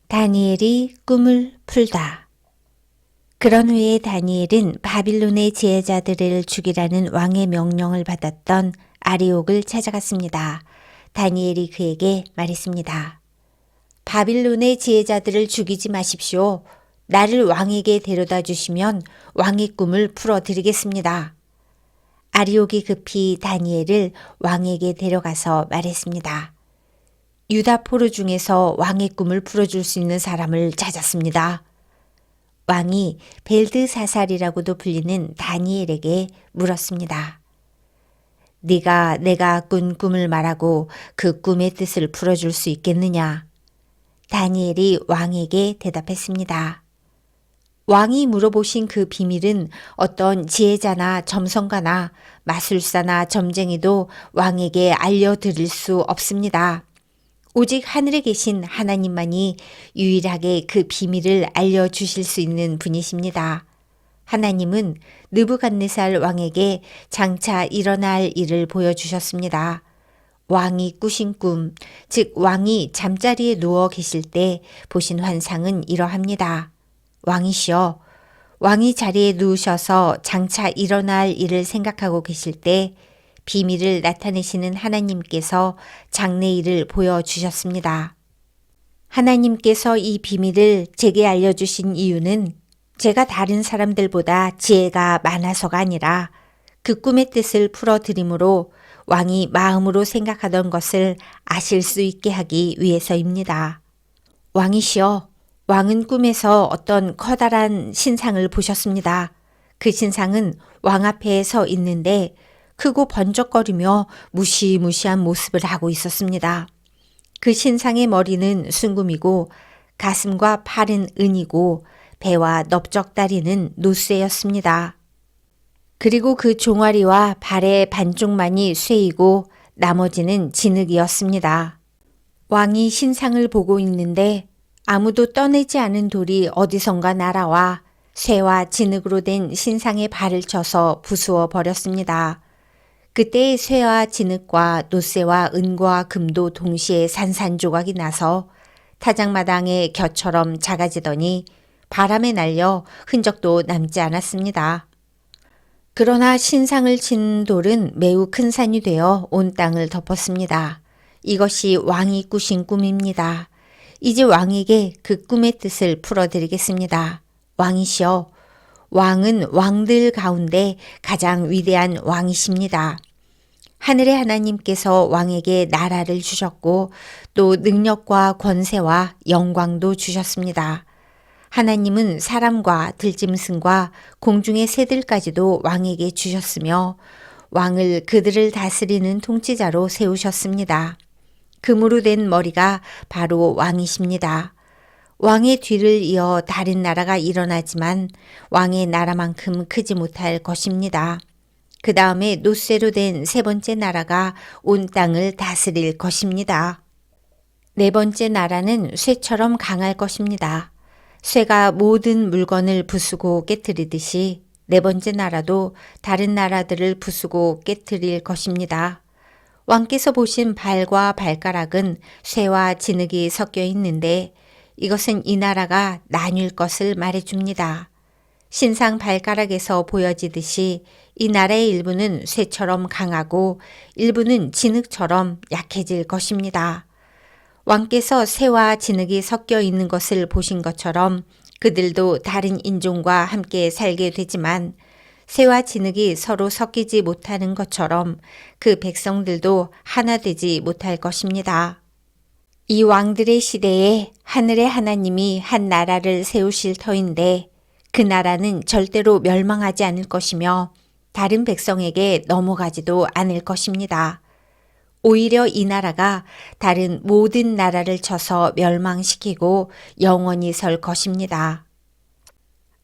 다니엘이 꿈을 풀다. 그런 후에 다니엘은 바빌론의 지혜자들을 죽이라는 왕의 명령을 받았던 아리옥을 찾아갔습니다. 다니엘이 그에게 말했습니다. 바빌론의 지혜자들을 죽이지 마십시오. 나를 왕에게 데려다 주시면 왕의 꿈을 풀어드리겠습니다. 아리옥이 급히 다니엘을 왕에게 데려가서 말했습니다. 유다 포로 중에서 왕의 꿈을 풀어줄 수 있는 사람을 찾았습니다. 왕이 벨드사살이라고도 불리는 다니엘에게 물었습니다. 네가 내가 꾼 꿈을 말하고 그 꿈의 뜻을 풀어줄 수 있겠느냐? 다니엘이 왕에게 대답했습니다. 왕이 물어보신 그 비밀은 어떤 지혜자나 점성가나 마술사나 점쟁이도 왕에게 알려드릴 수 없습니다. 오직 하늘에 계신 하나님만이 유일하게 그 비밀을 알려주실 수 있는 분이십니다. 하나님은 느부갓네살 왕에게 장차 일어날 일을 보여주셨습니다. 왕이 꾸신 꿈, 즉 왕이 잠자리에 누워 계실 때 보신 환상은 이러합니다. 왕이시여, 왕이 자리에 누우셔서 장차 일어날 일을 생각하고 계실 때 비밀을 나타내시는 하나님께서 장래일을 보여주셨습니다. 하나님께서 이 비밀을 제게 알려주신 이유는 제가 다른 사람들보다 지혜가 많아서가 아니라 그 꿈의 뜻을 풀어드림으로 왕이 마음으로 생각하던 것을 아실 수 있게 하기 위해서입니다. 왕이시여, 왕은 꿈에서 어떤 커다란 신상을 보셨습니다. 그 신상은 왕 앞에 서 있는데 크고 번쩍거리며 무시무시한 모습을 하고 있었습니다. 그 신상의 머리는 순금이고 가슴과 팔은 은이고 배와 넓적다리는 노쇠였습니다. 그리고 그 종아리와 발의 반쪽만이 쇠이고 나머지는 진흙이었습니다. 왕이 신상을 보고 있는데 아무도 떠내지 않은 돌이 어디선가 날아와 쇠와 진흙으로 된 신상의 발을 쳐서 부수어 버렸습니다. 그때 쇠와 진흙과 노쇠와 은과 금도 동시에 산산조각이 나서 타작마당의 겨처럼 작아지더니 바람에 날려 흔적도 남지 않았습니다. 그러나 신상을 친 돌은 매우 큰 산이 되어 온 땅을 덮었습니다. 이것이 왕이 꾸신 꿈입니다. 이제 왕에게 그 꿈의 뜻을 풀어드리겠습니다. 왕이시여, 왕은 왕들 가운데 가장 위대한 왕이십니다. 하늘의 하나님께서 왕에게 나라를 주셨고 또 능력과 권세와 영광도 주셨습니다. 하나님은 사람과 들짐승과 공중의 새들까지도 왕에게 주셨으며 왕을 그들을 다스리는 통치자로 세우셨습니다. 금으로 된 머리가 바로 왕이십니다. 왕의 뒤를 이어 다른 나라가 일어나지만 왕의 나라만큼 크지 못할 것입니다. 그 다음에 노쇠로 된 세 번째 나라가 온 땅을 다스릴 것입니다. 네 번째 나라는 쇠처럼 강할 것입니다. 쇠가 모든 물건을 부수고 깨뜨리듯이 네 번째 나라도 다른 나라들을 부수고 깨뜨릴 것입니다. 왕께서 보신 발과 발가락은 쇠와 진흙이 섞여 있는데 이것은 이 나라가 나뉠 것을 말해줍니다. 신상 발가락에서 보여지듯이 이 나라의 일부는 쇠처럼 강하고 일부는 진흙처럼 약해질 것입니다. 왕께서 쇠와 진흙이 섞여 있는 것을 보신 것처럼 그들도 다른 인종과 함께 살게 되지만 쇠와 진흙이 서로 섞이지 못하는 것처럼 그 백성들도 하나 되지 못할 것입니다. 이 왕들의 시대에 하늘의 하나님이 한 나라를 세우실 터인데 그 나라는 절대로 멸망하지 않을 것이며 다른 백성에게 넘어가지도 않을 것입니다. 오히려 이 나라가 다른 모든 나라를 쳐서 멸망시키고 영원히 설 것입니다.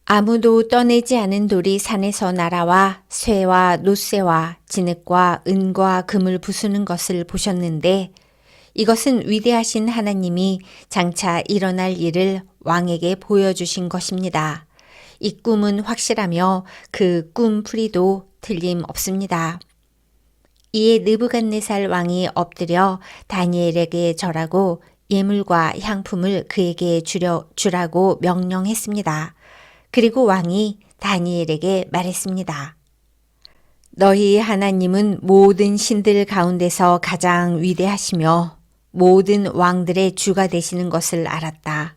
아무도 떠내지 않은 돌이 산에서 날아와 쇠와 노쇠와 진흙과 은과 금을 부수는 것을 보셨는데 이것은 위대하신 하나님이 장차 일어날 일을 왕에게 보여주신 것입니다. 이 꿈은 확실하며 그 꿈풀이도 틀림없습니다. 이에 느부갓네살 왕이 엎드려 다니엘에게 절하고 예물과 향품을 그에게 주라고 명령했습니다. 그리고 왕이 다니엘에게 말했습니다. 너희 하나님은 모든 신들 가운데서 가장 위대하시며 모든 왕들의 주가 되시는 것을 알았다.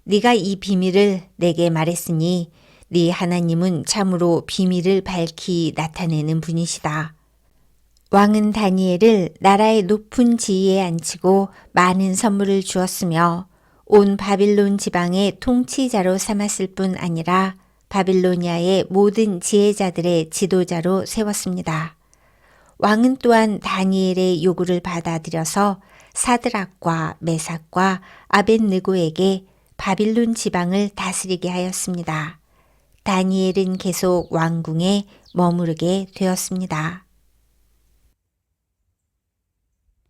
네가 이 비밀을 내게 말했으니 네 하나님은 참으로 비밀을 밝히 나타내는 분이시다. 왕은 다니엘을 나라의 높은 지위에 앉히고 많은 선물을 주었으며 온 바빌론 지방의 통치자로 삼았을 뿐 아니라 바빌로니아의 모든 지혜자들의 지도자로 세웠습니다. 왕은 또한 다니엘의 요구를 받아들여서 사드락과 메삭과 아벳느고에게 바빌론 지방을 다스리게 하였습니다. 다니엘은 계속 왕궁에 머무르게 되었습니다.